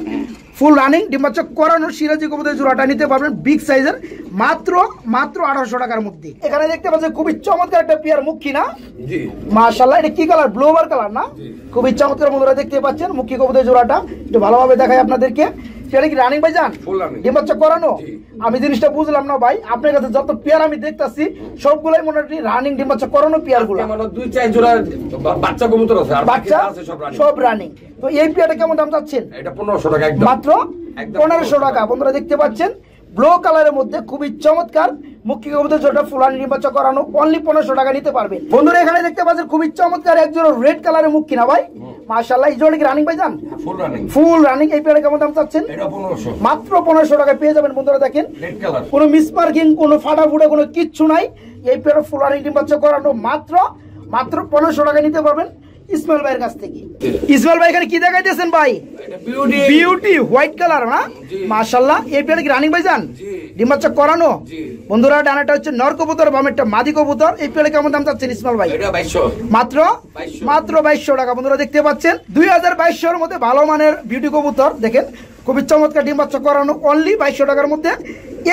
ফুল রানিং ডিম বাচ্চা করানো সিরাজি কবুতরের জোড়াটা নিতে পারবেন বিগ সাইজের মাত্র 1800 টাকার মধ্যে। এখানে দেখতে পাচ্ছেন খুবই চমৎকার একটা পেয়ার মুখী না, জি মাশাআল্লাহ। এটা কি কালার? ব্লোবার কালার না, খুবই চমৎকার। বন্ধুরা দেখতে পাচ্ছেন মুখী কবুতরের জোড়াটা একটু ভালোভাবে দেখাই আপনাদেরকে। সেটা কি রানিং ভাই জান? ফুল রানিং ডিম বাচ্চা করানো? আমি জিনিসটা বুঝলাম না ভাই, আপনার কাছে যত পেয়ার আমি দেখতাছি সবগুলাই মোটামুটি রানিং ডিম বাচ্চা করানো পেয়ার গুলো। মানে 2-4 জোড়া বাচ্চা কবুতর আছে, আর বাচ্চা আছে সব রানিং। তো এই পেয়ারটা কেমন দাম চাচ্ছেন? এটা 1500 টাকা একদম, মাত্র 1500 টাকা। বন্ধুরা দেখতে পাচ্ছেন ব্লু কালারের মধ্যে খুবই চমৎকার মুখী কবুতর জোড়া ফুলানি ডিম বাচ্চা করানো অনলি 1500 টাকা নিতে পারবেন। বন্ধুরা এখানে দেখতে পাচ্ছেন খুবই চমৎকার একজোড়া রেড কালারের মুখ কিনা ভাই, মাশাআল্লাহ। এই জোড়া কি রানিং ভাই জান? Full running, full running. এই পেয়ারে কেমন দাম চাচ্ছেন? এটা 1500 মাত্র 1500 টাকা পেয়ে যাবেন। বন্ধুরা দেখেন রেড কালার, কোনো মিসমার্কিং কোনো ফাটাফুটা কোনো কিচ্ছু নাই। এই পেয়ারে ফুল রানিং ডিম বাচ্চা করানো মাত্র 1500 টাকা নিতে পারবেন ইসমাইল ভাইয়ের কাছ থেকে। ইসমাইল ভাই এখানে কি দেখাইতেছেন ভাই? বিউটি হোয়াইট কালার না, মাশাআল্লাহ। এই পেয়ারে কি রানিং ভাই জান? ডিম বাচ্চা করানো। বন্ধুরা ডানাটা হচ্ছে নর কবুতর, বামেরটা মাদি কবুতর। এই পেয়ারে কেমন দাম চাচ্ছেন ইসমাইল ভাই? এটা 2200 মাত্র 2200 টাকা। বন্ধুরা দেখতে পাচ্ছেন 2200 এর মধ্যে ভালো মানের বিউটি কবুতর দেখেন, খুবই চমৎকার ডিম বাচ্চা করানো অনলি 2200 টাকার মধ্যে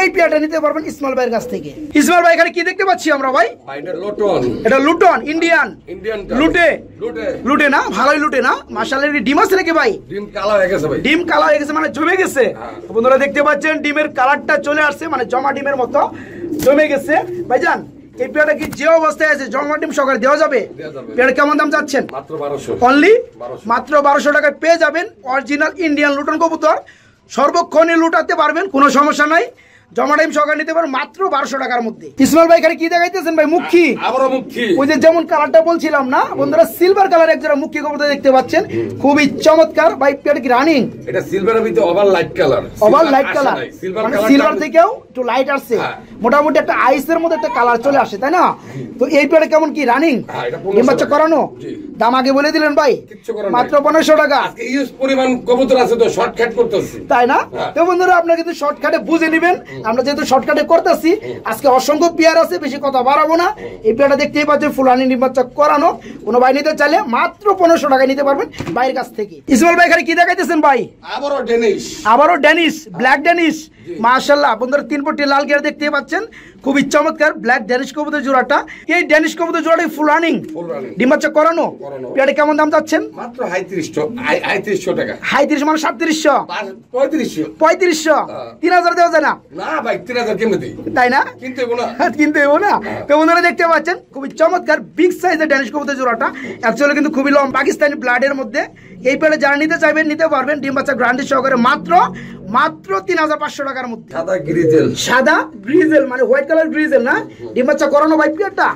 এই পেয়ারটা নিতে পারবেন ইসমাইল ভাইয়ের কাছ থেকে। ইসমাইল ভাই এখানে কি দেখতে পাচ্ছি আমরা ভাই? এটা লটন, এটা লুটন ইন্ডিয়ান লুটে লুটে লুটে না, ভালোই লুটে না, মাশাআল্লাহ। এর ডিম আছে নাকি ভাই? ডিম কালো হয়ে গেছে ভাই, ডিম কালো হয়ে গেছে মানে জমে গেছে। বন্ধুরা দেখতে পাচ্ছেন ডিমের কালারটা চলে আসছে, মানে জমা ডিমের মতো জমে গেছে। ভাইজান এই পেয়ারটা কি যে অবস্থায় আছে জমা ডিম সহকারে দেওয়া যাবে? পেয়ার কেমন দাম চাচ্ছেন? মাত্র 1200 অনলি মাত্র 1200 টাকায় পেয়ে যাবেন অরিজিনাল ইন্ডিয়ান লুটন কবুতর। সর্বক্ষণে লুটাতে পারবেন, কোনো সমস্যা নাই। জমা টাইম সহকারে নিতে পারবেন মাত্র 1200 টাকার মধ্যে। ইসমাইল ভাই এখানে কি দেখাইতেছেন ভাই? মুখী, আবারো মুখী। ওই যে যেমন কালারটা বলছিলাম না বন্ধুরা, সিলভার কালার এক জোড়া মুখী কবুতর দেখতে পাচ্ছেন, খুবই চমৎকার। ভাই পেয়ার কি রানিং? এটা সিলভারের ভিতরে over light colour, over light colour, মানে সিলভার থেকেও একটু লাইট আসছে, মোটামুটি একটা আইসের মধ্যে একটা কালার চলে আসে, তাই না? তো এই পেয়ারে কেমন কি রানিং ডিম বাচ্চা করানো? দাম আগে বলে দিলেন ভাই, মাত্র 1500 টাকা। আজকে ইউজ পরিমাণ কবুতর আছে তো শর্টকাট করতেছি, তাই না? তো বন্ধুরা আপনারা কিন্তু শর্টকাটে বুঝে নেবেন, আমরা যেহেতু শর্টকাটে করতেছি। আজকে অসংখ্য পেয়ার আছে, বেশি কথা বাড়াবো না। এই পেয়ারটা দেখতেই পাচ্ছেন ফুলানি ডিম বাচ্চা করানো, কোনো ভাই নিতে চাইলে মাত্র 1500 টাকায় নিতে পারবেন ভাইয়ের কাছ থেকে। ইসমাইল ভাই এখানে কি দেখাইতেছেন ভাই? আবারও ড্যানিশ, ব্ল্যাক ড্যানিশ, মাশাআল্লাহ। বন্ধুরা 3 পটি লাল গিয়ার দেখতে পাচ্ছেন, খুবই চমৎকার ব্ল্যাক ড্যানিশ কবুতর জোড়াটা। এই ড্যানিশ কবুতর জোড়াটাই ফুল রানিং ডিম বাচ্চা করানো। পেয়ারে কেমন দাম চাচ্ছেন? মাত্র 3500 টাকা। 35 মানে 3700, 3500, 3000 দেওয়া যায় না? না ভাই 3000 কেমনে দেই, তাই না? কিনতে হইব না, কিনতে হইব না। তো বন্ধুরা দেখতে পাচ্ছেন খুবই চমৎকার বিগ সাইজের ড্যানিশ কবুতর জোড়াটা, অ্যাকচুয়ালি কিন্তু খুবই লম্বা পাকিস্তানি ব্লাডের মধ্যে। এই পেয়ারে যারা নিতে চাইবেন নিতে পারবেন ডিম বাচ্চা গ্রান্ডি সহকারে মাত্র 3500 টাকার মধ্যে। সাদা গ্রিজেল মানে হোয়াইট কালার গ্রিজেল না, ডিম বাচ্চা করানো ভাই পেয়ারটা।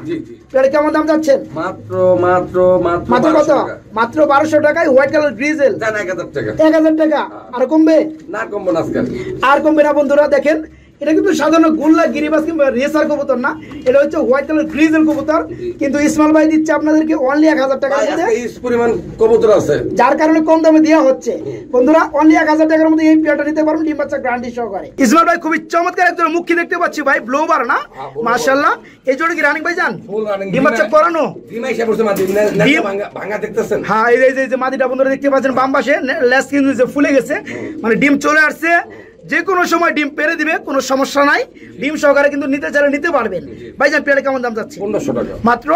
পেয়ারে কেমন দাম যাচ্ছেন? মাত্র কত? মাত্র 1200 টাকায় হোয়াইট কালার গ্রিজেল। 1000 টাকা। আর কমবে না? কমবে না আজকে, আর কমবে না। বন্ধুরা দেখেন এটা কিন্তু সাধারণ গোল্লা গিরিবাস কিংবা রেসার কবুতর না, এটা হচ্ছে হোয়াইট কালার গ্রিজেল কবুতর। কিন্তু ইসমাইল ভাই দিচ্ছে আপনাদেরকে অনলি 1000 টাকার মধ্যে, পরিমাণ কবুতর আছে যার কারণে কম দামে দেওয়া হচ্ছে। বন্ধুরা অনলি 1000 টাকার মধ্যে এই পেয়ারটা নিতে পারবেন ডিম বাচ্চা গ্যারান্টি সহকারে। ইসমাইল ভাই খুবই চমৎকার একজন মুখী দেখতে পাচ্ছি ভাই, ব্লোবার না, মাশাআল্লাহ। এই জোড়া কি রানিং ভাই জান? ডিম বাচ্চা করানো, ভাঙা দেখতেছেন? হ্যাঁ, এই যে মাদিটা বন্ধুরা দেখতে পাচ্ছেন বাম পাশে লেস কিন্তু ফুলে গেছে, মানে ডিম চলে আসছে। যে কোনো সময় ডিম পেরে দিবে, কোনো সমস্যা নাই। ডিম সহকারে কিন্তু নিতে চাইলে নিতে পারবেন। ভাইজান পেয়ারে কেমন দাম যাচ্ছে? 1500 টাকা মাত্র,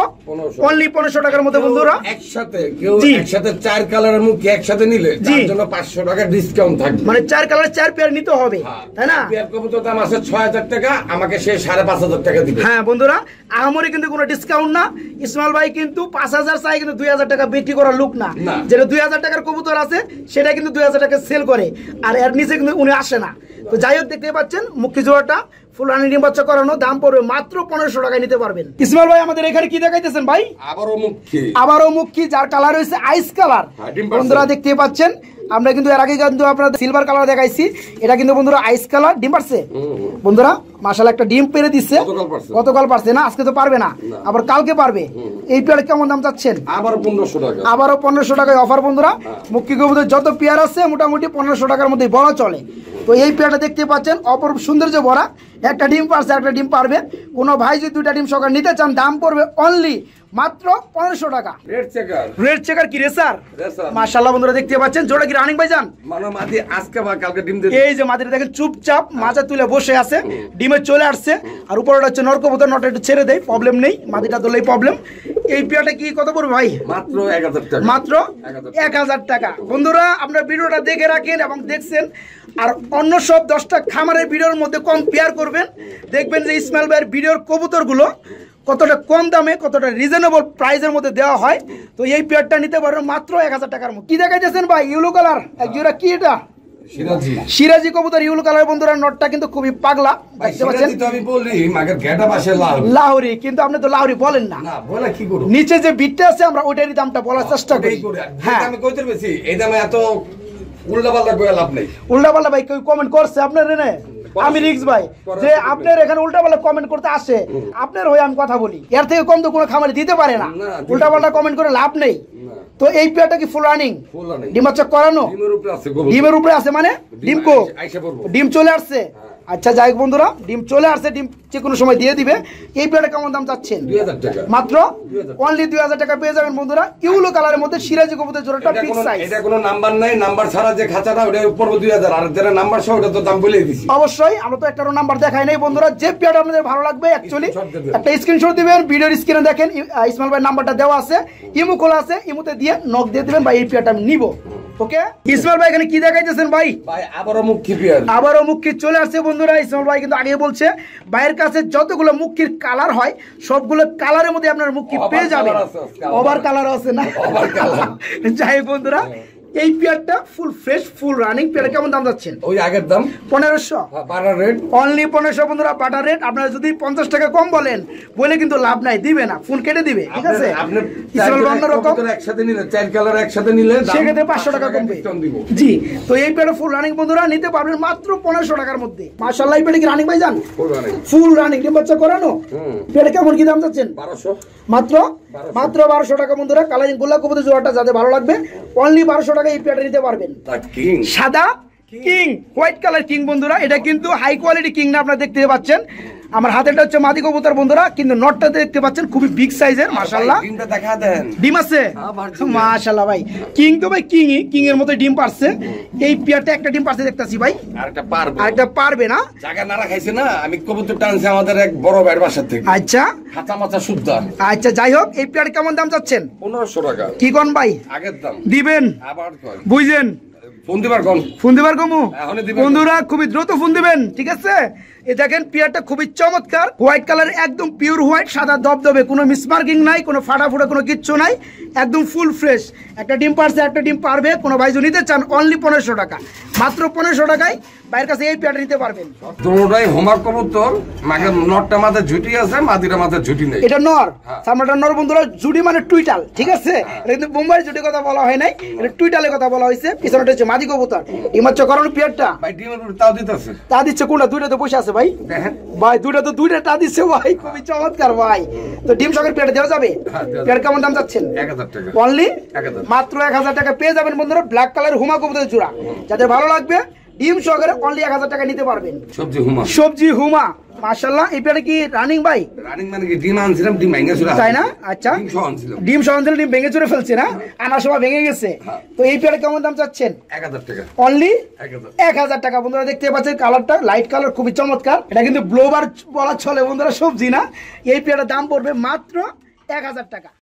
অনলি 1500 টাকার মধ্যে। বন্ধুরা একসাথে কেউ একসাথে 4 কালারের মুখী একসাথে নিলে তার জন্য 500 টাকা ডিসকাউন্ট থাকবে, মানে 4 কালার 4 পেয়ার নিতে হবে, তাই না? পেয়ার কবুতর দাম আছে 6000 টাকা, আমাকে সে 5500 টাকা দিবে। হ্যাঁ বন্ধুরা, আহামরি কিন্তু কোনো ডিসকাউন্ট না। ইসমাইল ভাই কিন্তু 5000 চাই, কিন্তু 2000 টাকা বিক্রি করার লোক না। যেটা 2000 টাকার কবুতর আছে সেটা কিন্তু 2000 টাকা সেল করে, আর এর নিচে কিন্তু উনি আসে না। তো যাই হোক দেখতে পাচ্ছেন মুখী জোড়াটা ফুলানি ডিম বাচ্চা করানো, দাম পড়বে মাত্র 1500 টাকায় নিতে পারবেন। ইসমাইল ভাই আমাদের এখানে কি দেখাইতেছেন ভাই? আবারও মুখী, যার কালার হয়েছে আইস কালার। বন্ধুরা দেখতে পাচ্ছেন আমরা কিন্তু এর আগে কিন্তু আপনাদের সিলভার কালার দেখাইছি, এটা কিন্তু বন্ধুরা আইস কালার। ডিম পারছে বন্ধুরা, মাশাআল্লাহ একটা ডিম পেরে দিচ্ছে। গতকাল পারছে না, আজকে তো পারবে না, আবার কালকে পারবে। এই পেয়ারে কেমন দাম চাচ্ছেন? আবারও 1500 টাকা। আবারও 1500 টাকায় অফার বন্ধুরা। মুখী কবুতর যত পেয়ার আছে মোটামুটি 1500 টাকার মধ্যে বলা চলে। তো এই পেয়ারটা দেখতে পাচ্ছেন অপরূপ সৌন্দর্য ভরা, একটা ডিম পারছে একটা ডিম পারবে। কোনো ভাই যদি 2টা ডিম সকাল নিতে চান দাম পড়বে অনলি মাত্র 1500 টাকা। রেড চেকার কি রেসার? মাশাআল্লাহ বন্ধুরা দেখতে পাচ্ছেন জোড়া কি রানিং ভাইজান? মানে মাদি আজকে বা কালকে ডিম দিবে। এই যে মাদিটা দেখেন চুপচাপ মাজা তুলে বসে আছে, ডিমে চলে আসছে। আর উপরটা হচ্ছে নরকবুতর, নটা একটু ছেড়ে দেয়, প্রবলেম নেই, মাদিটা ধরলেই প্রবলেম। এই পেয়ারটা কি কত পড়বে ভাই? মাত্র 1000 টাকা। মাত্র 1000 টাকা। বন্ধুরা আপনারা ভিডিওটা দেখে রাখেন এবং দেখছেন, আর অন্য সব 10টা খামারের ভিডিওর মধ্যে কম্পেয়ার করবেন, দেখবেন যে ইসমাইল ভাইয়ের ভিডিওর কবুতরগুলো কতটা কম দামে কতটা রিজনেবল প্রাইসের মধ্যে দেওয়া হয়। তো এই পেয়ারটা নিতে পারবেন মাত্র 1000 টাকার মধ্যে। কি দেখাইতেছেন ভাই? ইউলো কালার এক জোড়া, কি এটা? সিরাজি কবুতর ইউলো কালার। বন্ধুরা নটটা কিন্তু খুবই পাগলা, দেখতে পাচ্ছেন। আমি বলি মাগের গেটা পাশে লাহোরি, কিন্তু আপনি তো লাহোরি বলেন না। না বলে কি করব, নিচে যে বিটটা আছে আমরা ওইটারই দামটা বলার চেষ্টা করি। হ্যাঁ আমি কইতে বেশি এই দামে এত উল্টাপাল্টা কইয়া লাভ নেই। উল্টাপাল্টা ভাই কেউ কমেন্ট করছে আপনার রে? আমি রিক্স ভাই যে আপনার এখানে উল্টাপাল্টা কমেন্ট করতে আসে, আপনার হয়ে আমি কথা বলি, এর থেকে কম তো কোনো খামারে দিতে পারে না। উল্টাপাল্টা কমেন্ট করে লাভ নেই। তো এই পেয়ারটা কি ফুল রানিং? ডিম বাচ্চা করানো? ডিমের উপরে আছে মানে ডিম কো? ডিম চলে আসছে। আচ্ছা যাই হোক বন্ধুরা, ডিম চলে আসছে, ডিম যে কোনো সময় দিয়ে দিবে। এই পেয়ারটা কেমন দাম চাচ্ছেন? 2000 টাকা মাত্র। অনলি 2000 টাকা পেয়ে যাবেন বন্ধুরা। ইউলো কালারের মধ্যে সিরাজি কবুতর জোড়াটা ফিক্স সাইজ। এটা কোনো নাম্বার নাই, নাম্বার ছাড়া যে খাঁচাটা ওটা উপর 2000, আর যারা নাম্বার সহ ওটা তো দাম বলেই দিছি। অবশ্যই আমরা তো একটারও নাম্বার দেখাই নাই বন্ধুরা। যে পেয়ারটা আপনাদের ভালো লাগবে অ্যাকচুয়ালি একটা স্ক্রিনশট দিবেন, ভিডিওর স্ক্রিনে দেখেন ইসমাইল ভাই নাম্বারটা দেওয়া আছে, ইমো খোলা আছে, ইমোতে দিয়ে নক দিয়ে দিবেন ভাই এই পেয়ারটা আমি নিব। ওকে ইসমাইল ভাই এখানে কি দেখাইতেছেন ভাই? ভাই আবারও মুখী পেয়ার, আবারও মুখী চলে আসছে বন্ধুরা। ইসমাইল ভাই কিন্তু আগে বলছে ভাইয়ের কাছে যতগুলো মুখীর কালার হয় সবগুলো কালারের মধ্যে আপনার মুখী পেয়ে যাবেন। ওভার কালার আছে না? যাই বন্ধুরা এই পেয়ারটা full fresh full running pair কেমন দাম যাচ্ছেন? ওই আগের দাম 1500 বাটার রেট, অনলি 1500 বন্ধুরা বাটার রেট। আপনারা যদি 50 টাকা কম বলেন বলে কিন্তু লাভ নাই, দিবে না, ফোন কেটে দিবে, ঠিক আছে? আপনি অন্যরকম একসাথে নিলে 4 কালার একসাথে নিলে সেক্ষেত্রে 500 টাকা কমবে। জি তো এই পেয়ারটা ফুল রানিং বন্ধুরা নিতে পারবেন মাত্র 1500 টাকার মধ্যে। মাশাআল্লাহ এই পেয়ারটা কি রানিং ভাই জান? ফুল রানিং ডিম বাচ্চা করানো পেয়ারটা কেমন কি দাম যাচ্ছেন? 1200 মাত্র 1200 টাকা বন্ধুরা। কালারিং গোলাপ কবুতর জোড়াটা যাদের ভালো লাগবে অনলি 1200 টাকা এই পেয়ারটা নিতে পারবেন। সাদা কিং, হোয়াইট কালার কিং বন্ধুরা। এটা কিন্তু হাই কোয়ালিটি কিং না, আপনারা দেখতে পাচ্ছেন। আমার হাতেটা হচ্ছে মাদি কবুতর বন্ধুরা, কিন্তু নটটা দেখতে পাচ্ছেন খুবই বিগ সাইজের। মাশাআল্লাহ ডিমটা দেখা দেন, ডিম আছে মাশাআল্লাহ ভাই। কিং তো ভাই কিংই, কিং এর মতো ডিম পারছে। এই পেয়ারটা একটা ডিম পারছে দেখতাছি ভাই, আরেকটা পারবে না। জায়গা না রাখাইছে না, আমি কবুতর টানছি আমাদের এক বড় ভাইয়ের বাসা থেকে। আচ্ছা হাতা মাথা শুদ্ধ। আচ্ছা যাই হোক এই পেয়ার কেমন দাম চাচ্ছেন? 1500 টাকা। কি কোন ভাই? আগের দাম দিবেন? আবার বুঝলেন? ফোন দিবার কোন? ফোন দিবার কমু বন্ধুরা, খুবই দ্রুত ফোন দিবেন, ঠিক আছে? এই দেখেন পেয়ারটা খুবই চমৎকার, হোয়াইট কালার, একদম পিওর হোয়াইট, সাদা দবদবে, কোনো মিসমার্কিং নাই, কোনো ফাটাফুটা কোনো কিচ্ছু নাই, একদম ফুল ফ্রেশ। একটা ডিম পারছে, একটা ডিম পারবে। কোনো ভাই যদি নিতে চান অনলি 1500 টাকা, মাত্র 1500 টাকায় ভাইয়ের কাছে এই পেয়ারটা নিতে পারবেন। দুটোটাই হোমওয়ার্ক কবুতর, মাকে নটটা মাথায় ঝুটি আছে, মাদিটা মাথায় ঝুটি নেই। এটা নর, সামনেটা নর বন্ধুরা। জুটি মানে টুইটাল, ঠিক আছে? এটা কিন্তু বোম্বাই জুটির কথা বলা হয় নাই, এটা টুইটালের কথা বলা হয়েছে। পিছনেটা হচ্ছে মাদি কবুতর। ডিমাচ্ছ করানো পেয়ারটা ভাই ডিমের উপর তাও দিতেছে, তা দিচ্ছে কোনটা? দুইটা তো বসে আছে ভাই, ভাই দুইটা তা দিচ্ছে ভাই, খুবই চমৎকার ভাই। তো ডিম সকের পেয়ারটা দেওয়া যাবে? পেয়ার কেমন দাম চাচ্ছেন? 1000 টাকা অনলি, মাত্র 1000 টাকা পেয়ে যাবেন বন্ধুরা। ব্ল্যাক কালার হুমা কবুতরের জোড়া, যাদের ভালো লাগবে ডিম সহকারে অনলি 1000 টাকা নিতে পারবেন। সবজি হুমা মাশাআল্লাহ। এই পেয়ারটা কি রানিং ভাই? রানিং মানে কি ডিম আনছিলাম, ডিম ভেঙে চুরা, তাই না? আচ্ছা ডিম সহ আনছিলাম, ডিম ভেঙে চুরে ফেলছে না, আনার সময় ভেঙে গেছে। তো এই পেয়ারটা কেমন দাম চাচ্ছেন? 1000 টাকা, অনলি 1000 টাকা বন্ধুরা। দেখতে পাচ্ছেন কালারটা লাইট কালার, খুবই চমৎকার। এটা কিন্তু ব্লোবার বলা চলে বন্ধুরা, সবজি না। এই পেয়ারটার দাম পড়বে মাত্র 1000 টাকা।